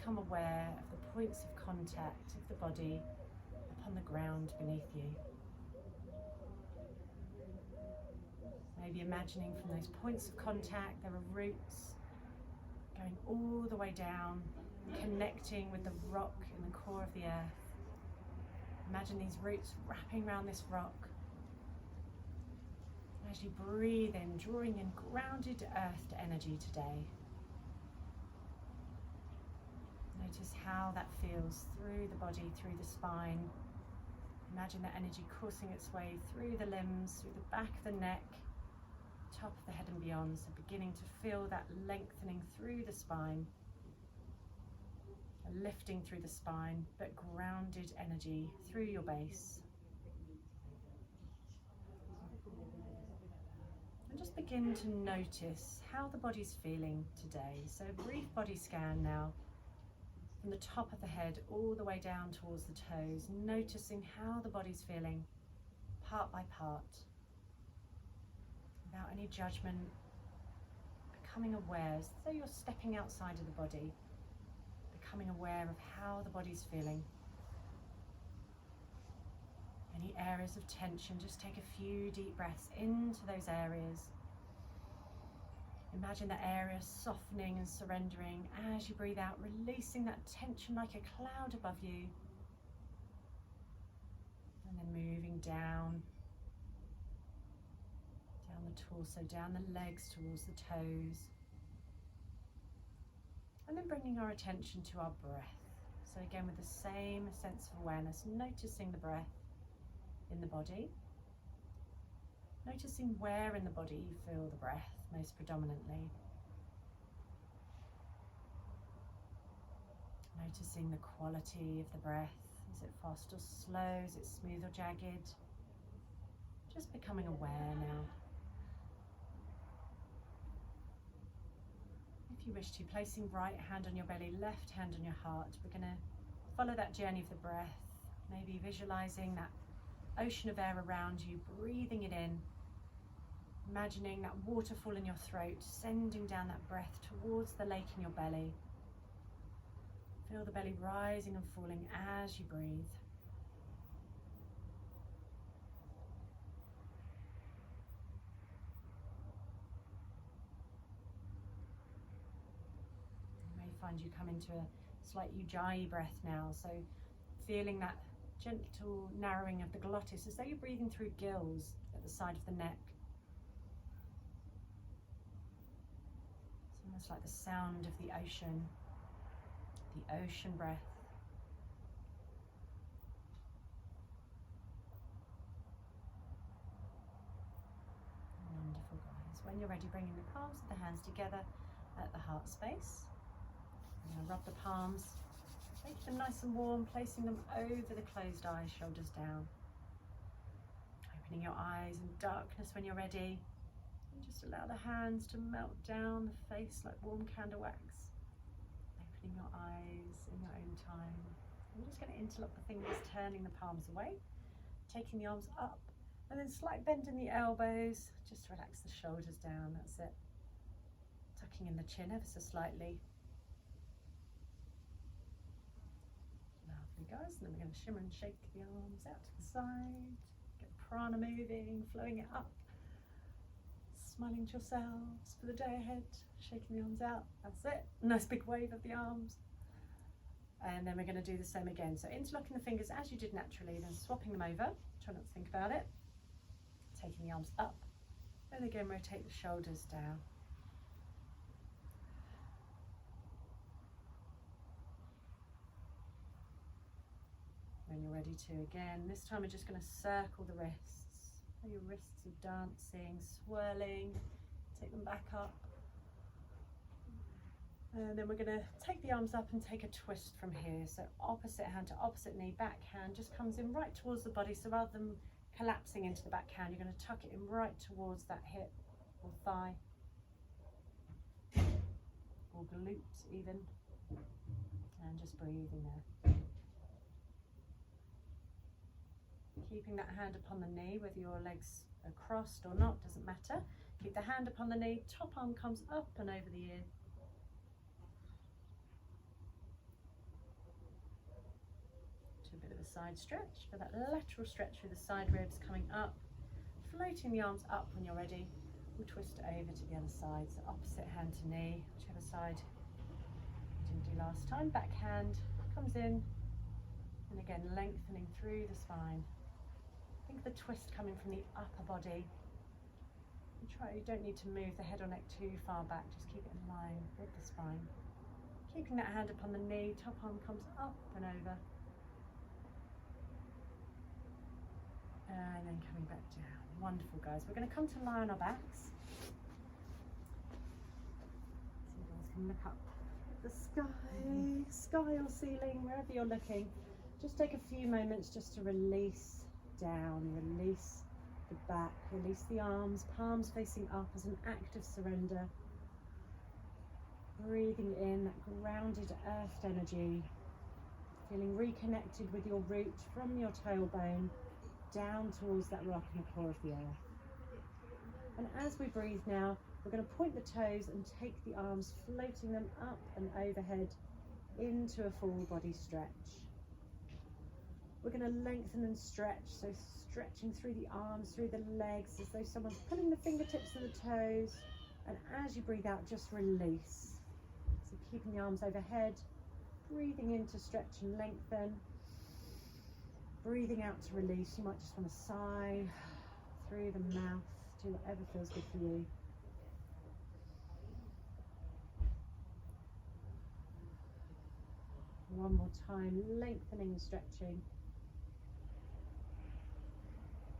become aware of the points of contact of the body upon the ground beneath you. Maybe imagining from those points of contact there are roots going all the way down, connecting with the rock in the core of the earth. Imagine these roots wrapping around this rock. As you breathe in, drawing in grounded earth energy today. Notice how that feels through the body, through the spine. Imagine that energy coursing its way through the limbs, through the back of the neck, top of the head and beyond. So beginning to feel that lengthening through the spine, lifting through the spine, but grounded energy through your base. And just begin to notice how the body's feeling today. So a brief body scan now, from the top of the head all the way down towards the toes, noticing how the body's feeling, part by part, without any judgment, becoming aware, as though you're stepping outside of the body, becoming aware of how the body's feeling. Any areas of tension, just take a few deep breaths into those areas. Imagine that area softening and surrendering as you breathe out, releasing that tension like a cloud above you. And then moving down the torso, down the legs towards the toes. And then bringing our attention to our breath. So again, with the same sense of awareness, noticing the breath in the body. Noticing where in the body you feel the breath most predominantly. Noticing the quality of the breath. Is it fast or slow? Is it smooth or jagged? Just becoming aware now. If you wish to, placing right hand on your belly, left hand on your heart. We're going to follow that journey of the breath, maybe visualizing that ocean of air around you, breathing it in, imagining that waterfall in your throat, sending down that breath towards the lake in your belly. Feel the belly rising and falling as you breathe. Find you come into a slight ujjayi breath now, so feeling that gentle narrowing of the glottis as though you're breathing through gills at the side of the neck. It's almost like the sound of the ocean breath. Wonderful, guys. When you're ready, bringing the palms of the hands together at the heart space. I'm going to rub the palms, make them nice and warm, placing them over the closed eyes, shoulders down. Opening your eyes in darkness when you're ready. And just allow the hands to melt down the face like warm candle wax. Opening your eyes in your own time. We're just going to interlock the fingers, turning the palms away, taking the arms up, and then slight bend in the elbows. Just relax the shoulders down, that's it. Tucking in the chin ever so slightly. Guys, and then we're going to shimmer and shake the arms out to the side, get the prana moving, flowing it up, smiling to yourselves for the day ahead, shaking the arms out, that's it, nice big wave of the arms. And then we're going to do the same again, so interlocking the fingers as you did naturally, then swapping them over, try not to think about it, taking the arms up, and again rotate the shoulders down. When you're ready to, again, this time we're just going to circle the wrists. Your wrists are dancing, swirling, take them back up. And then we're going to take the arms up and take a twist from here. So opposite hand to opposite knee, back hand just comes in right towards the body. So rather than collapsing into the back hand, you're going to tuck it in right towards that hip or thigh, or glute even. And just breathing there. Keeping that hand upon the knee, whether your legs are crossed or not, doesn't matter. Keep the hand upon the knee, top arm comes up and over the ear. side stretch, for that lateral stretch through the side ribs, coming up, floating the arms up when you're ready. We'll twist over to the other side, so opposite hand to knee, whichever side we didn't do last time. Back hand comes in, and again lengthening through the spine. Think of the twist coming from the upper body. You don't need to move the head or neck too far back, just keep it in line with the spine. Keeping that hand upon the knee, top arm comes up and over. And then coming back down. Wonderful, guys. We're going to come to lie on our backs. So you guys can look up at the sky or ceiling, wherever you're looking. Just take a few moments just to release down, release the back, release the arms, palms facing up as an act of surrender. Breathing in that grounded earth energy, feeling reconnected with your root from your tailbone down towards that rock and the core of the earth. And as we breathe now, we're going to point the toes and take the arms, floating them up and overhead into a full body stretch. We're going to lengthen and stretch, so stretching through the arms, through the legs, as though someone's pulling the fingertips to the toes. And as you breathe out, just release. So keeping the arms overhead, breathing in to stretch and lengthen. Breathing out to release. You might just want to sigh through the mouth, do whatever feels good for you. One more time, lengthening and stretching.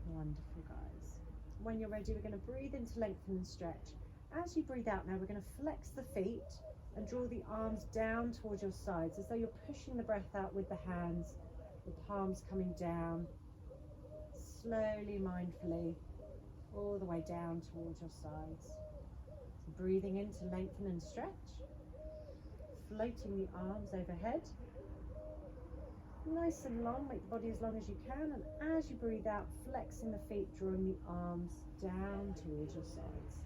Wonderful, guys. When you're ready, we're going to breathe in to lengthen and stretch. As you breathe out now, we're going to flex the feet and draw the arms down towards your sides, as though you're pushing the breath out with the hands, the palms coming down, slowly, mindfully, all the way down towards your sides. So breathing in to lengthen and stretch, floating the arms overhead. Nice and long, make the body as long as you can, and as you breathe out, flexing the feet, drawing the arms down towards your sides.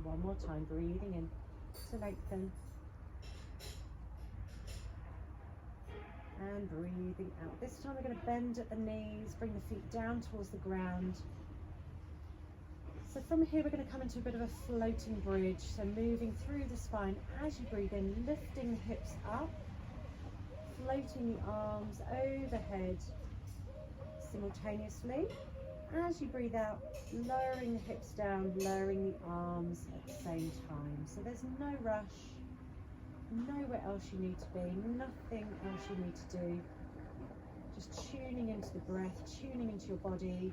One more time, breathing in to lengthen, and breathing out. This time we're going to bend at the knees, bring the feet down towards the ground. So from here we're going to come into a bit of a floating bridge, so moving through the spine as you breathe in, lifting the hips up, floating the arms overhead simultaneously. As you breathe out, lowering the hips down, lowering the arms at the same time. So there's no rush, nowhere else you need to be, nothing else you need to do. Just tuning into the breath, tuning into your body,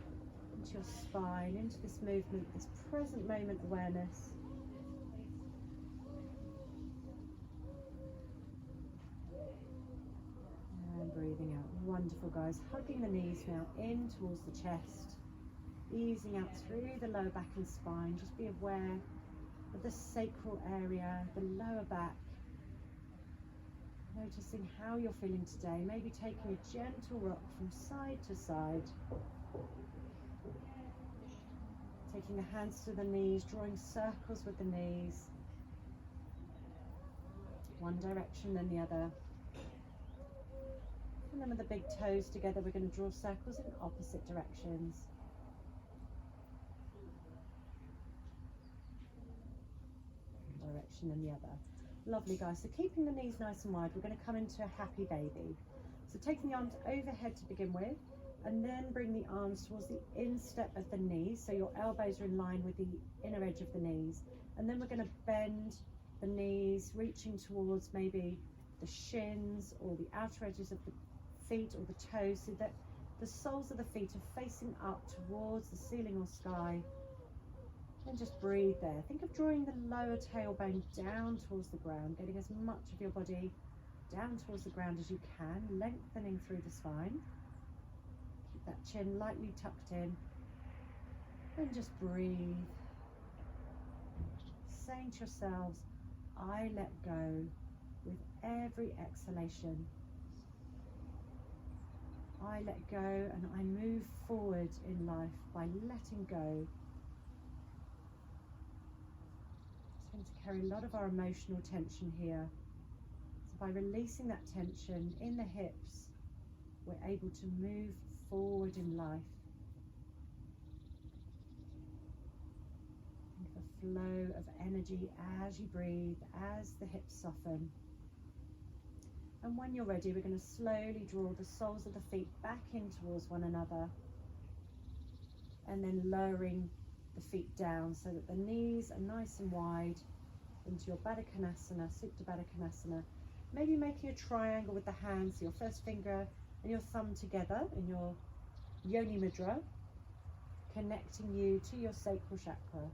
into your spine, into this movement, this present moment awareness. And breathing out. Wonderful, guys. Hugging the knees now in towards the chest, easing out through the lower back and spine. Just be aware of the sacral area, the lower back. Noticing how you're feeling today. Maybe taking a gentle rock from side to side. Taking the hands to the knees, drawing circles with the knees. One direction, then the other. And then with the big toes together, we're going to draw circles in opposite directions. One direction, then the other. Lovely, guys. So keeping the knees nice and wide, we're going to come into a happy baby. So taking the arms overhead to begin with, and then bring the arms towards the instep of the knees, so your elbows are in line with the inner edge of the knees. And then we're going to bend the knees, reaching towards maybe the shins or the outer edges of the feet or the toes, so that the soles of the feet are facing up towards the ceiling or sky. And just breathe there. Think of drawing the lower tailbone down towards the ground, getting as much of your body down towards the ground as you can, lengthening through the spine. Keep that chin lightly tucked in. And just breathe. Saying to yourselves, I let go with every exhalation. I let go and I move forward in life by letting go. Tend to carry a lot of our emotional tension here. by releasing that tension in the hips, we're able to move forward in life. Think of a flow of energy as you breathe, as the hips soften. And when you're ready, we're going to slowly draw the soles of the feet back in towards one another, and then lowering the feet down so that the knees are nice and wide into your Baddha Konasana, Supta Baddha Konasana. Maybe making a triangle with the hands, so your first finger and your thumb together in your Yoni Mudra, connecting you to your Sacral Chakra.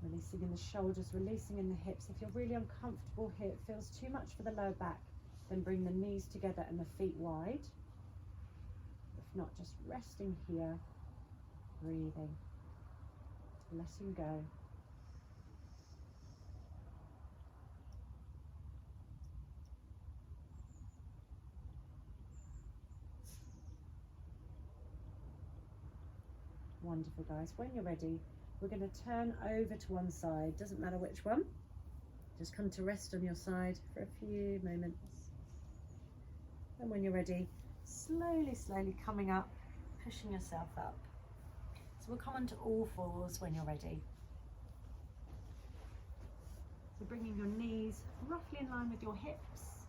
Releasing in the shoulders, releasing in the hips. If you're really uncomfortable here, it feels too much for the lower back, then bring the knees together and the feet wide. If not, just resting here, breathing, letting go. Wonderful, guys. When you're ready, we're going to turn over to one side, doesn't matter which one. Just come to rest on your side for a few moments. And when you're ready, slowly, slowly coming up, pushing yourself up. So we'll come onto all fours when you're ready. So bringing your knees roughly in line with your hips,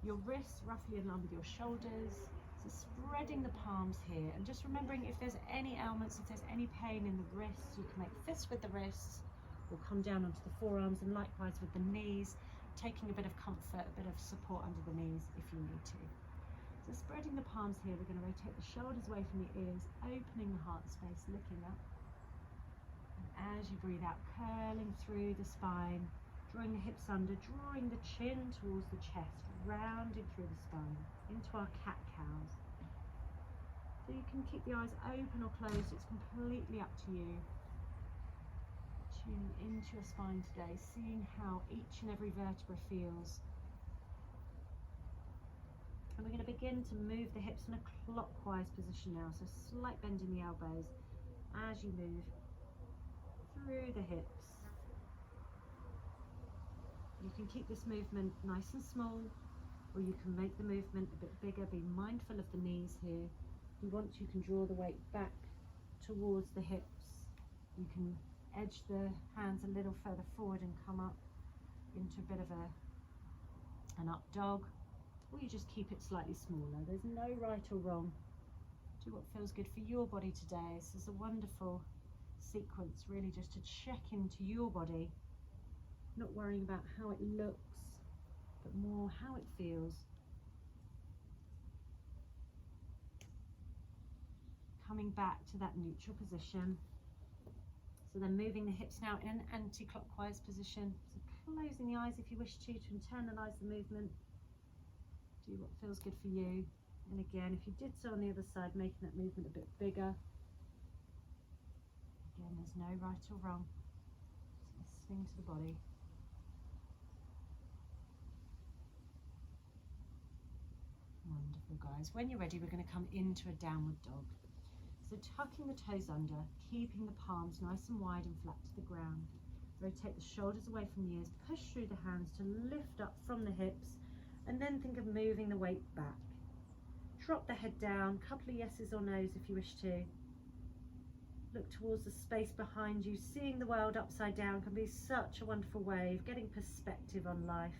your wrists roughly in line with your shoulders. So spreading the palms here, and just remembering if there's any ailments, if there's any pain in the wrists, you can make fists with the wrists, or come down onto the forearms, and likewise with the knees, taking a bit of comfort, a bit of support under the knees if you need to. So spreading the palms here, we're going to rotate the shoulders away from the ears, opening the heart space, looking up. And as you breathe out, curling through the spine, drawing the hips under, drawing the chin towards the chest, rounding through the spine into our cat-cows. So you can keep the eyes open or closed, it's completely up to you. Tuning into your spine today, seeing how each and every vertebra feels. And we're going to begin to move the hips in a clockwise position now, so slight bend in the elbows as you move through the hips. You can keep this movement nice and small, or you can make the movement a bit bigger. Be mindful of the knees here. If you want, you can draw the weight back towards the hips. You can edge the hands a little further forward and come up into a bit of an up dog, or you just keep it slightly smaller. There's no right or wrong. Do what feels good for your body today. This is a wonderful sequence, really, just to check into your body, not worrying about how it looks, but more how it feels. Coming back to that neutral position. So then moving the hips now in an anti-clockwise position. So closing the eyes if you wish to internalize the movement. Do what feels good for you. And again, if you did so on the other side, making that movement a bit bigger. Again, there's no right or wrong. Just listening to the body. Wonderful, guys. When you're ready, we're going to come into a downward dog. So tucking the toes under, keeping the palms nice and wide and flat to the ground. Rotate the shoulders away from the ears, push through the hands to lift up from the hips, and then think of moving the weight back. Drop the head down, couple of yeses or nos if you wish to. Look towards the space behind you. Seeing the world upside down can be such a wonderful way of getting perspective on life.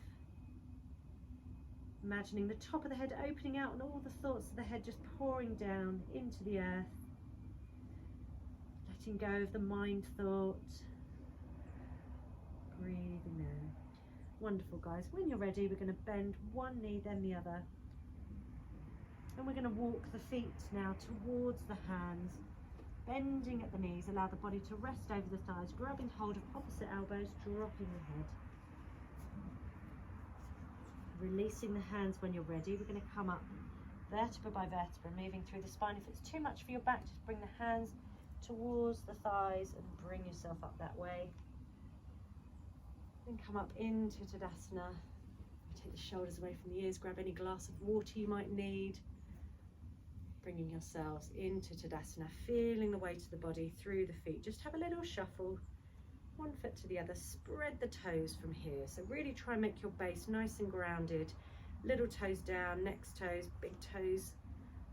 Imagining the top of the head opening out and all the thoughts of the head just pouring down into the earth. Letting go of the mind thought. Breathing there. Wonderful, guys. When you're ready, we're going to bend one knee, then the other. And we're going to walk the feet now towards the hands. Bending at the knees, allow the body to rest over the thighs, grabbing hold of opposite elbows, dropping the head. Releasing the hands when you're ready. We're going to come up vertebra by vertebra, moving through the spine. If it's too much for your back, just bring the hands towards the thighs and bring yourself up that way. Then come up into Tadasana. Take the shoulders away from the ears, grab any glass of water you might need. Bringing yourselves into Tadasana, feeling the weight of the body through the feet. Just have a little shuffle one foot to the other, spread the toes from here. So really try and make your base nice and grounded. Little toes down, next toes, big toes,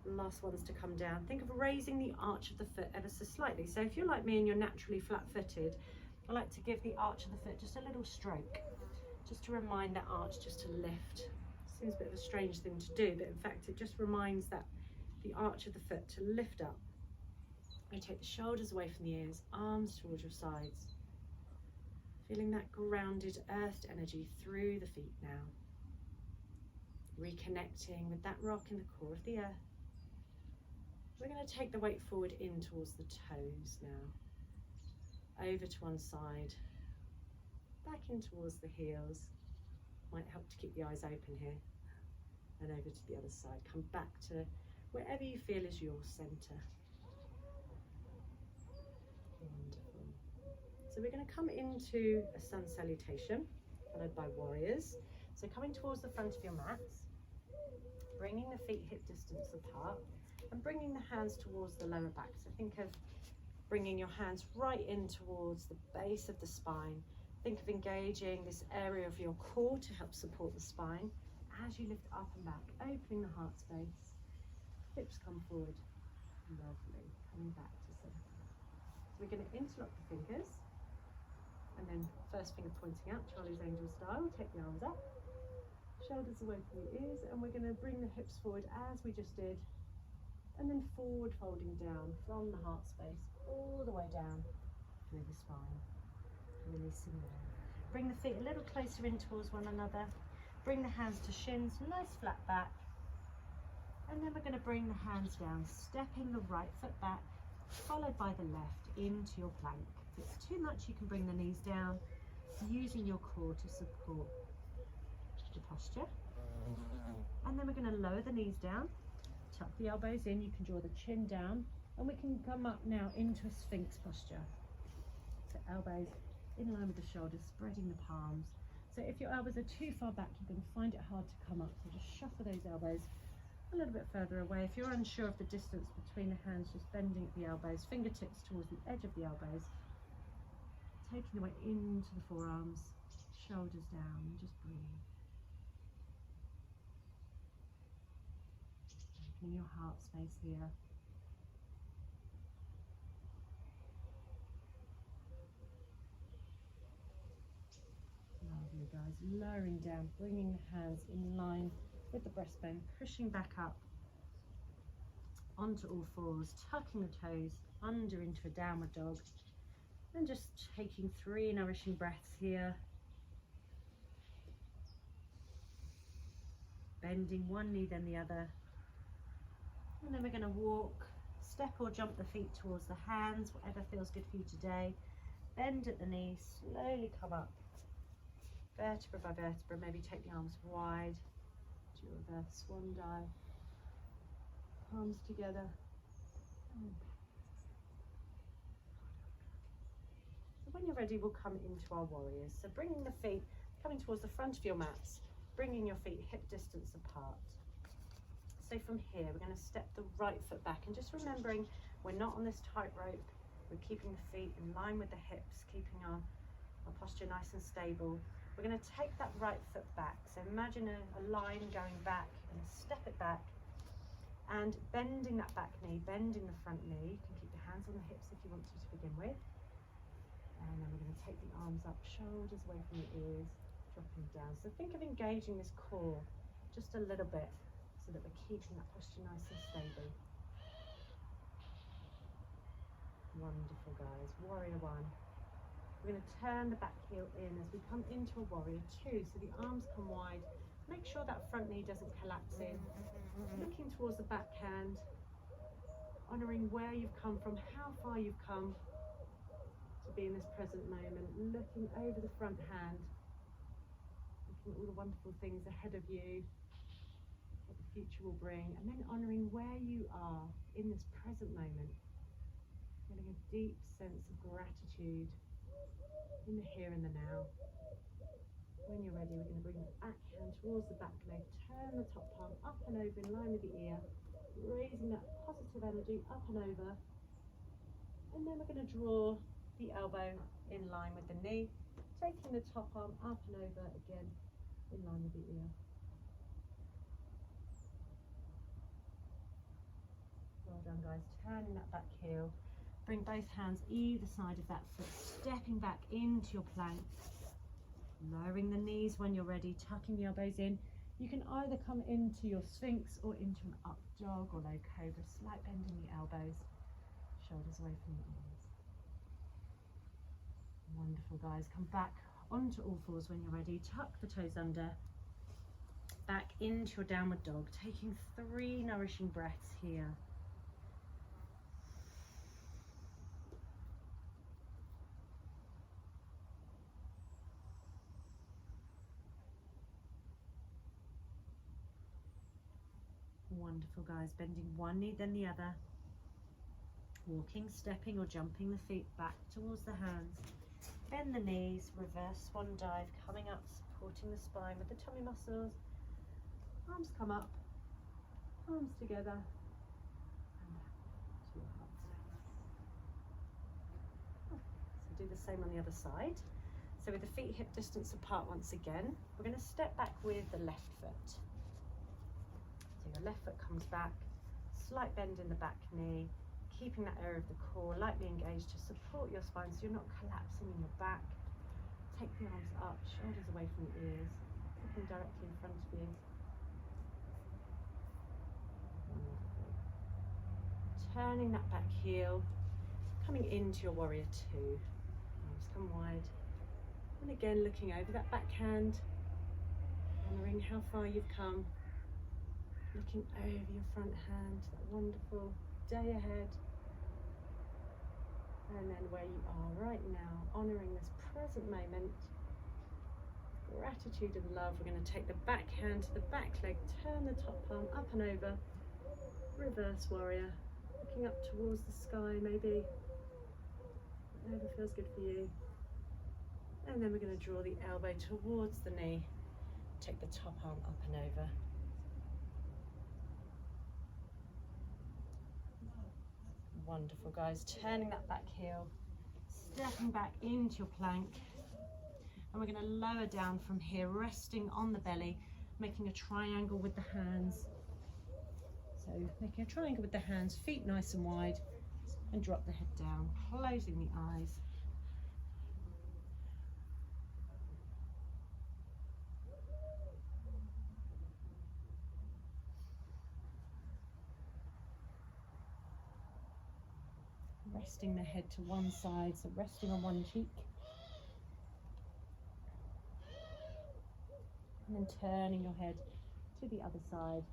last ones to come down. Think of raising the arch of the foot ever so slightly. So if you're like me and you're naturally flat-footed, I like to give the arch of the foot just a little stroke, just to remind that arch just to lift. Seems a bit of a strange thing to do, but in fact it just reminds that the arch of the foot to lift up. You take the shoulders away from the ears, arms towards your sides. Feeling that grounded earthed energy through the feet now. Reconnecting with that rock in the core of the earth. We're going to take the weight forward in towards the toes now. Over to one side, back in towards the heels. Might help to keep the eyes open here. And over to the other side. Come back to wherever you feel is your center. Wonderful. So we're going to come into a sun salutation, followed by warriors. So coming towards the front of your mats, bringing the feet hip distance apart, and bringing the hands towards the lower back. So think of bringing your hands right in towards the base of the spine. Think of engaging this area of your core to help support the spine as you lift up and back, opening the heart space. Hips come forward. Lovely. Coming back to center. So we're going to interlock the fingers, and then first finger pointing out, Charlie's Angel style. Take the arms up, shoulders away from the ears, and we're going to bring the hips forward as we just did, and then forward folding down from the heart space all the way down through the spine. Releasing there. Bring the feet a little closer in towards one another. Bring the hands to shins, nice flat back. And then we're going to bring the hands down, stepping the right foot back, followed by the left into your plank. If it's too much, you can bring the knees down, using your core to support the posture. And then we're going to lower the knees down, tuck the elbows in, you can draw the chin down, and we can come up now into a Sphinx posture. So elbows in line with the shoulders, spreading the palms. So if your elbows are too far back, you're going to find it hard to come up. So just shuffle those elbows a little bit further away. If you're unsure of the distance between the hands, just bending at the elbows, fingertips towards the edge of the elbows, taking the weight into the forearms, shoulders down, and just breathe. Opening your heart space here. Lovely, guys. Lowering down, bringing the hands in line with the breastbone, pushing back up onto all fours, tucking the toes under into a downward dog, and just taking 3 nourishing breaths here. Bending one knee then the other, and then we're going to walk, step or jump the feet towards the hands, whatever feels good for you today. Bend at the knees, slowly come up, vertebra by vertebra. Maybe take the arms wide, do a reverse swan dive, palms together. So when you're ready, we'll come into our warriors. So bringing the feet, coming towards the front of your mats, bringing your feet hip distance apart. So from here, we're going to step the right foot back, and just remembering we're not on this tightrope. We're keeping the feet in line with the hips, keeping our posture nice and stable. We're going to take that right foot back. So imagine a line going back, and step it back, and bending that back knee, bending the front knee. You can keep your hands on the hips if you want to begin with. And then we're going to take the arms up, shoulders away from the ears, dropping down. So think of engaging this core just a little bit, so that we're keeping that posture nice and stable. Wonderful, guys. Warrior one. We're going to turn the back heel in as we come into a warrior two. So the arms come wide. Make sure that front knee doesn't collapse in. Looking towards the back hand, honouring where you've come from, how far you've come to be in this present moment. Looking over the front hand, looking at all the wonderful things ahead of you, what the future will bring, and then honouring where you are in this present moment. Feeling a deep sense of gratitude in the here and the now. When you're ready, we're going to bring the back hand towards the back leg, turn the top palm up and over in line with the ear, raising that positive energy up and over, and then we're going to draw the elbow in line with the knee, taking the top arm up and over again in line with the ear. Well done, guys. Turning that back heel. Bring both hands either side of that foot, stepping back into your plank. Lowering the knees when you're ready, tucking the elbows in. You can either come into your Sphinx or into an up dog or low cobra. Slight bend in the elbows, shoulders away from the ears. Wonderful, guys. Come back onto all fours when you're ready. Tuck the toes under. Back into your downward dog, taking 3 nourishing breaths here. Wonderful, guys. Bending one knee then the other. Walking, stepping or jumping the feet back towards the hands. Bend the knees, reverse swan dive, coming up, supporting the spine with the tummy muscles. Arms come up, palms together, and back to your heart space. So do the same on the other side. So with the feet hip distance apart once again, we're going to step back with the left foot. So your left foot comes back, slight bend in the back knee, keeping that area of the core lightly engaged to support your spine so you're not collapsing in your back. Take the arms up, shoulders away from the ears, looking directly in front of you. Wonderful. Turning that back heel, coming into your warrior two. Arms come wide. And again, looking over that back hand, honouring how far you've come. Looking over your front hand, that wonderful day ahead. And then where you are right now, honouring this present moment. Gratitude and love. We're going to take the back hand to the back leg, turn the top palm up and over. Reverse warrior. Looking up towards the sky maybe. Whatever feels good for you. And then we're going to draw the elbow towards the knee. Take the top arm up and over. Wonderful, guys. Turning that back heel, stepping back into your plank. And we're going to lower down from here, resting on the belly, making a triangle with the hands. So making a triangle with the hands, feet nice and wide, and drop the head down, closing the eyes. Resting the head to one side, so resting on one cheek. And then turning your head to the other side,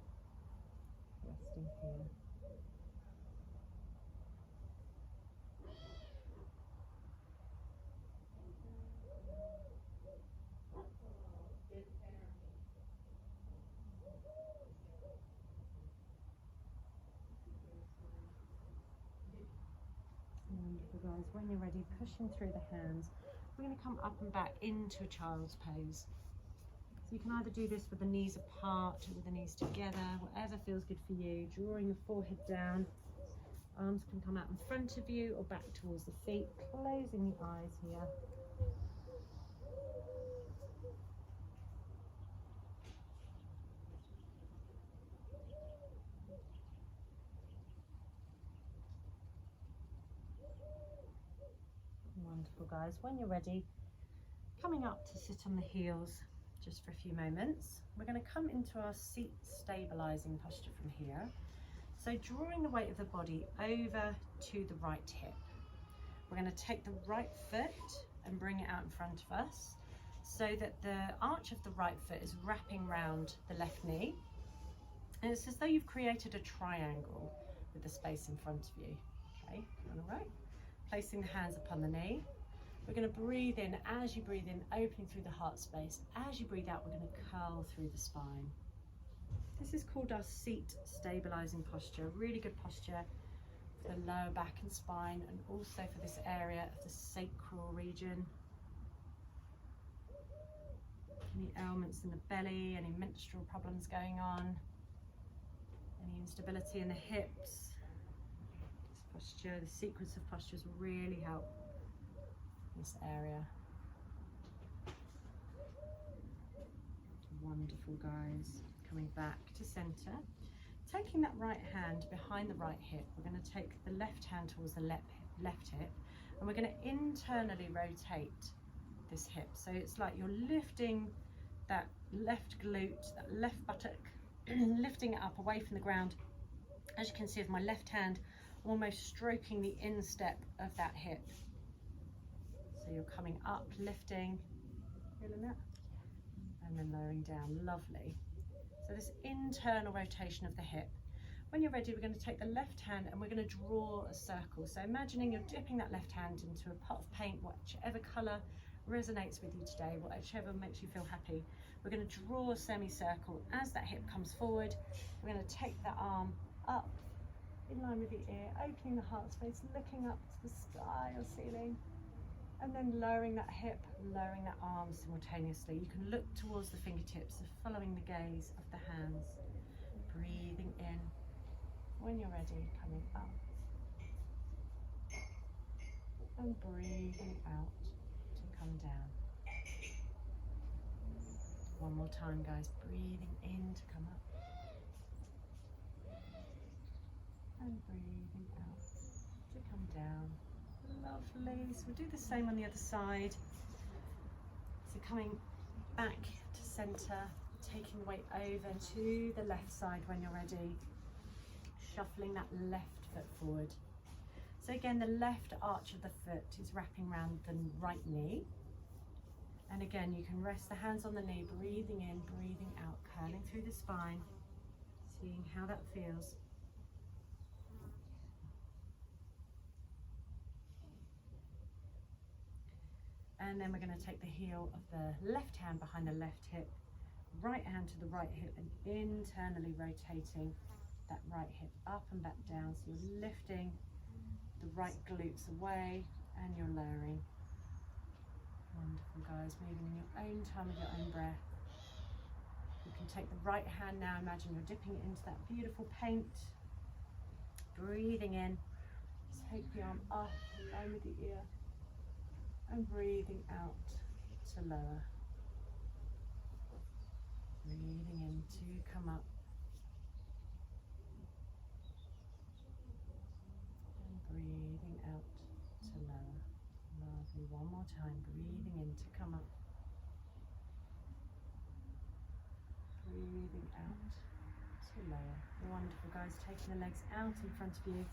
resting here. Wonderful, guys. When you're ready, pushing through the hands, we're going to come up and back into a child's pose. So you can either do this with the knees apart or with the knees together, whatever feels good for you. Drawing your forehead down, arms can come out in front of you or back towards the feet, closing the eyes here. Wonderful, guys. When you're ready, coming up to sit on the heels just for a few moments. We're going to come into our seat stabilizing posture from here. So drawing the weight of the body over to the right hip. We're going to take the right foot and bring it out in front of us so that the arch of the right foot is wrapping round the left knee. And it's as though you've created a triangle with the space in front of you. Okay, on the right. Placing the hands upon the knee. We're going to breathe in. As you breathe in, opening through the heart space. As you breathe out, we're going to curl through the spine. This is called our seat stabilizing posture. Really good posture for the lower back and spine, and also for this area of the sacral region. Any ailments in the belly, any menstrual problems going on, any instability in the hips. This posture, the sequence of postures will really help this area. Wonderful, guys. Coming back to center. Taking that right hand behind the right hip, we're going to take the left hand towards the left hip, and we're going to internally rotate this hip. So it's like you're lifting that left glute, that left buttock, lifting it up away from the ground. As you can see with my left hand, almost stroking the instep of that hip. So you're coming up, lifting, feeling that? And then lowering down, lovely. So this internal rotation of the hip. When you're ready, we're going to take the left hand and we're going to draw a circle. So imagining you're dipping that left hand into a pot of paint, whichever colour resonates with you today, whichever makes you feel happy. We're going to draw a semicircle. As that hip comes forward, we're going to take that arm up in line with the ear, opening the heart space, looking up to the sky or ceiling, and then lowering that hip, lowering that arm simultaneously. You can look towards the fingertips, so following the gaze of the hands, breathing in. When you're ready, coming up and breathing out to come down. One more time, guys, breathing in to come up and breathing out to come down. Lovely. So we'll do the same on the other side. So coming back to center, taking the weight over to the left side when you're ready, shuffling that left foot forward. So again, the left arch of the foot is wrapping around the right knee. And again, you can rest the hands on the knee, breathing in, breathing out, curling through the spine, seeing how that feels. And then we're going to take the heel of the left hand behind the left hip, right hand to the right hip, and internally rotating that right hip up and back down. So you're lifting the right glutes away and you're lowering. Wonderful, guys. Moving in your own time with your own breath. You can take the right hand now. Imagine you're dipping it into that beautiful paint. Breathing in. Take the arm up, in line with the ear. And breathing out to lower. Breathing in to come up. And breathing out to lower. Lovely. One more time. Breathing in to come up. Breathing out to lower. Wonderful, guys. Taking the legs out in front of you.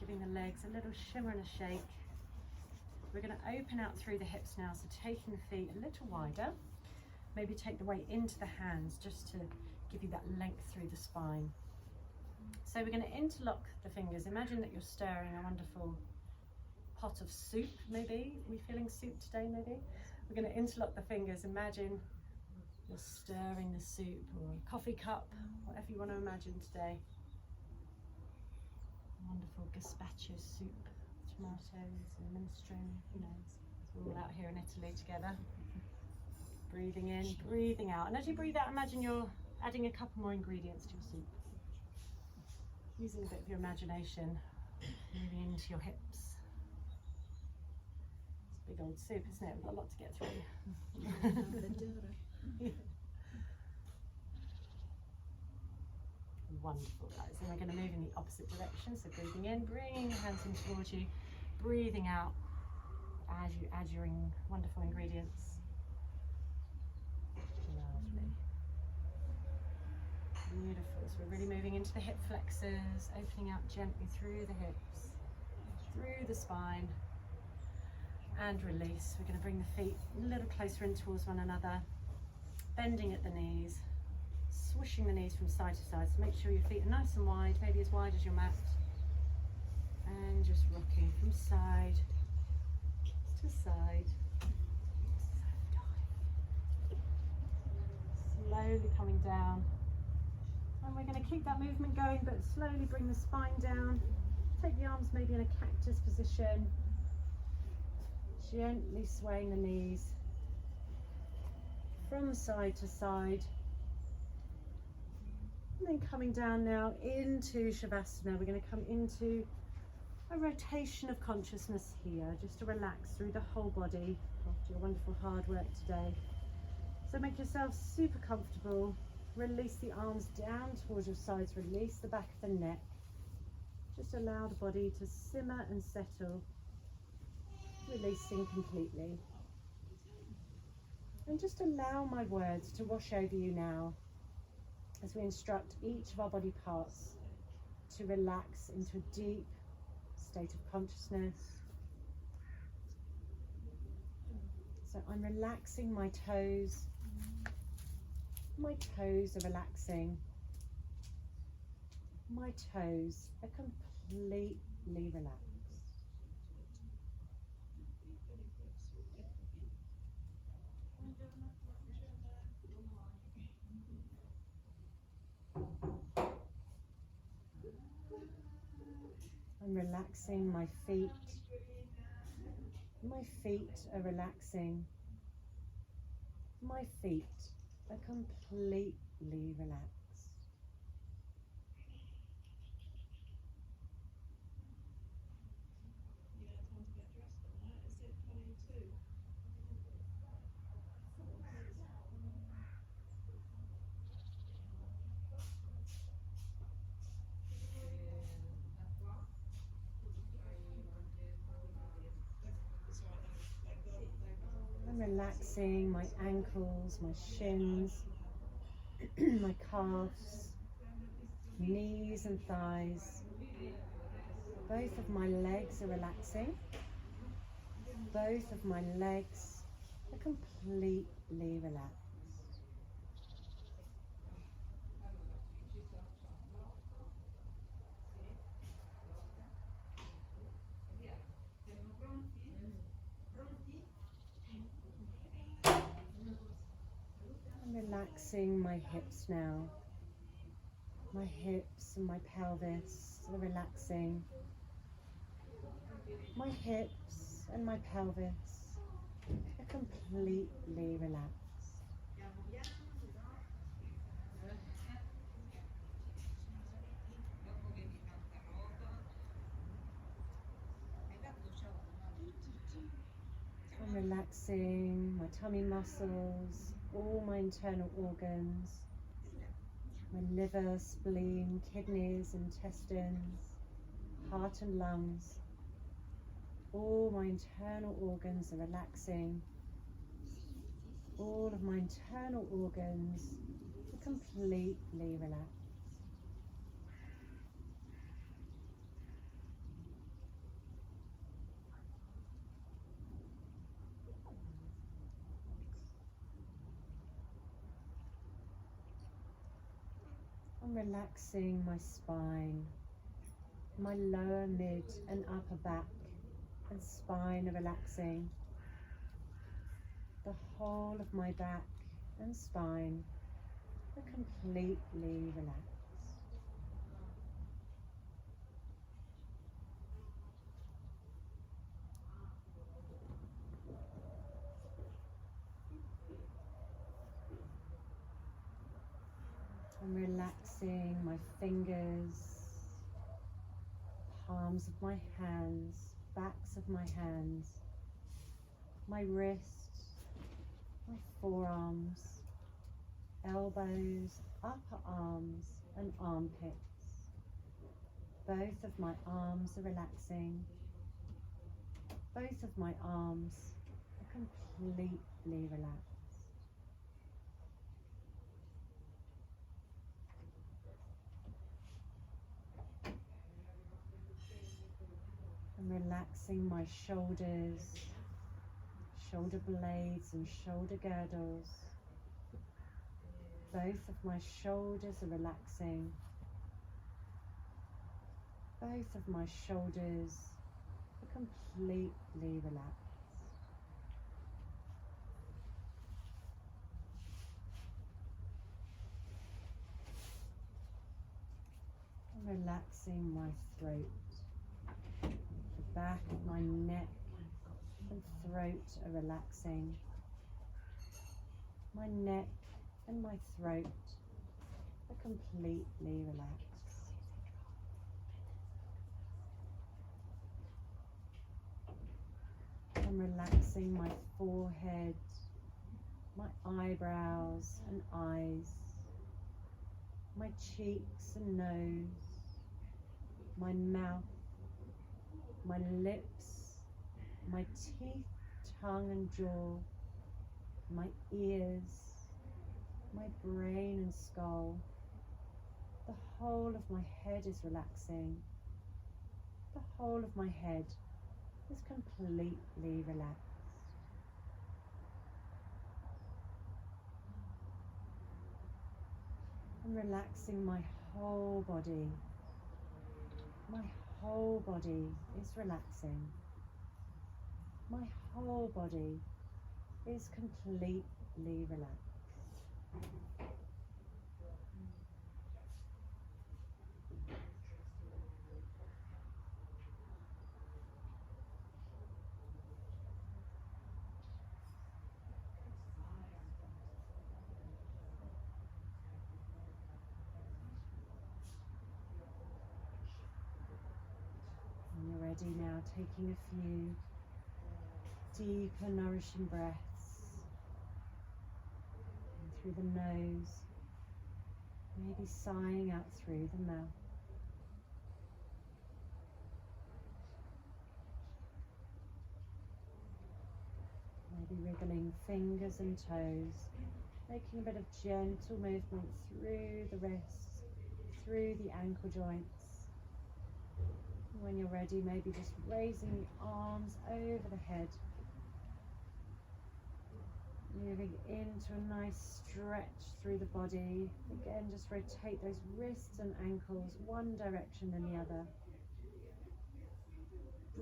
Giving the legs a little shimmer and a shake. We're going to open out through the hips now, so taking the feet a little wider. Maybe take the weight into the hands just to give you that length through the spine. So we're going to interlock the fingers. Imagine that you're stirring a wonderful pot of soup, maybe. Are we feeling soup today, maybe? We're going to interlock the fingers. Imagine you're stirring the soup or a coffee cup, whatever you want to imagine today. Wonderful gazpacho soup. Tomatoes and minestrone, who knows? We're all out here in Italy together. Breathing in, breathing out. And as you breathe out, imagine you're adding a couple more ingredients to your soup. Using a bit of your imagination, moving into your hips. It's a big old soup, isn't it? We've got a lot to get through. Wonderful, guys. And we're going to move in the opposite direction. So breathing in, bringing your hands in towards you, breathing out as you add your wonderful ingredients. Lovely. Beautiful. So we're really moving into the hip flexors, opening out gently through the hips, through the spine, and release. We're going to bring the feet a little closer in towards one another, bending at the knees. Swishing the knees from side to side, so make sure your feet are nice and wide, maybe as wide as your mat, and just rocking from side to side. Slowly coming down, and we're going to keep that movement going, but slowly bring the spine down. Take the arms maybe in a cactus position, gently swaying the knees from side to side. And then coming down now into Shavasana. We're going to come into a rotation of consciousness here, just to relax through the whole body after your wonderful hard work today. So make yourself super comfortable. Release the arms down towards your sides, release the back of the neck. Just allow the body to simmer and settle, releasing completely. And just allow my words to wash over you now as we instruct each of our body parts to relax into a deep state of consciousness. So I'm relaxing my toes. My toes are relaxing. My toes are completely relaxed. I'm relaxing my feet. My feet are relaxing. My feet are completely relaxed. I'm relaxing my ankles, my shins, my calves, knees and thighs. Both of my legs are relaxing. Both of my legs are completely relaxed. I'm relaxing my hips now. My hips and my pelvis are relaxing. My hips and my pelvis are completely relaxed. I'm relaxing my tummy muscles, all my internal organs, my liver, spleen, kidneys, intestines, heart and lungs. All my internal organs are relaxing. All of my internal organs are completely relaxed. I'm relaxing my spine. My lower, mid and upper back and spine are relaxing. The whole of my back and spine are completely relaxed. I'm relaxing my fingers, palms of my hands, backs of my hands, my wrists, my forearms, elbows, upper arms and armpits. Both of my arms are relaxing. Both of my arms are completely relaxed. I'm relaxing my shoulders, shoulder blades and shoulder girdles. Both of my shoulders are relaxing. Both of my shoulders are completely relaxed. I'm relaxing my throat. The back of my neck and throat are relaxing. My neck and my throat are completely relaxed. I'm relaxing my forehead, my eyebrows and eyes, my cheeks and nose, my mouth, my lips, my teeth, tongue and jaw, my ears, my brain and skull. The whole of my head is relaxing. The whole of my head is completely relaxed. I'm relaxing my whole body. My whole body is relaxing. My whole body is completely relaxed. When you're ready now, taking a few deeper, nourishing breaths in through the nose, maybe sighing out through the mouth. Maybe wriggling fingers and toes, making a bit of gentle movement through the wrists, through the ankle joints. And when you're ready, maybe just raising the arms over the head, moving into a nice stretch through the body. Again, just rotate those wrists and ankles one direction and the other.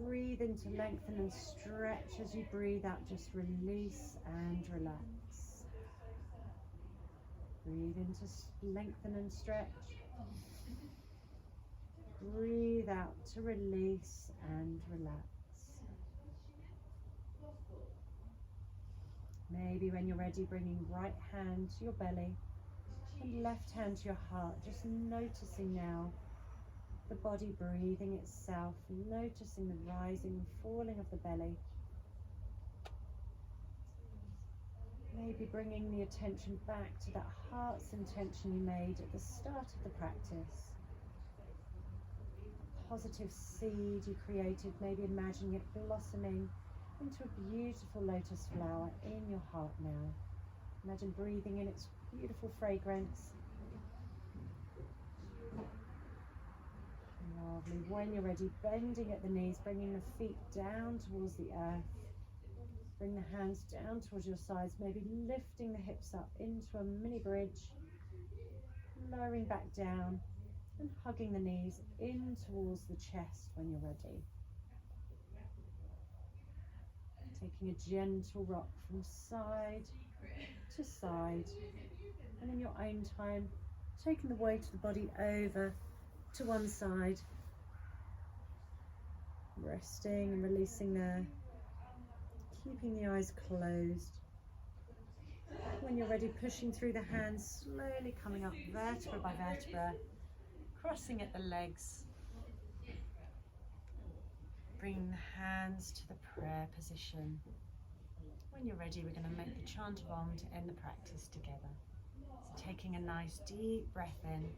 Breathe in to lengthen and stretch. As you breathe out, just release and relax. Breathe in to lengthen and stretch. Breathe out to release and relax. Maybe when you're ready, bringing right hand to your belly and left hand to your heart, just noticing now the body breathing itself, noticing the rising and falling of the belly. Maybe bringing the attention back to that heart's intention you made at the start of the practice. A positive seed you created, maybe imagining it blossoming into a beautiful lotus flower in your heart now. Imagine breathing in its beautiful fragrance. Lovely. When you're ready, bending at the knees, bringing the feet down towards the earth. Bring the hands down towards your sides, maybe lifting the hips up into a mini bridge, lowering back down and hugging the knees in towards the chest when you're ready. Taking a gentle rock from side to side, and in your own time, taking the weight of the body over to one side, resting and releasing there, keeping the eyes closed. When you're ready, pushing through the hands, slowly coming up vertebra by vertebra, crossing at the legs, bringing the hands to the prayer position. When you're ready, we're going to make the chant of Om to end the practice together. So taking a nice deep breath in.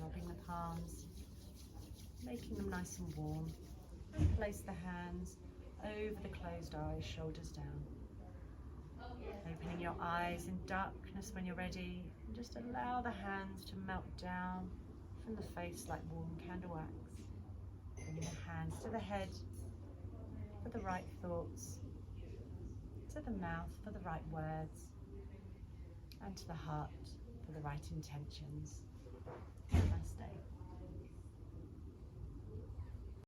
Rubbing the palms, making them nice and warm, and place the hands over the closed eyes, shoulders down. Opening your eyes in darkness when you're ready, and just allow the hands to melt down from the face like warm candle wax. Bringing the hands to the head for the right thoughts, to the mouth for the right words, and to the heart for the right intentions. Namaste.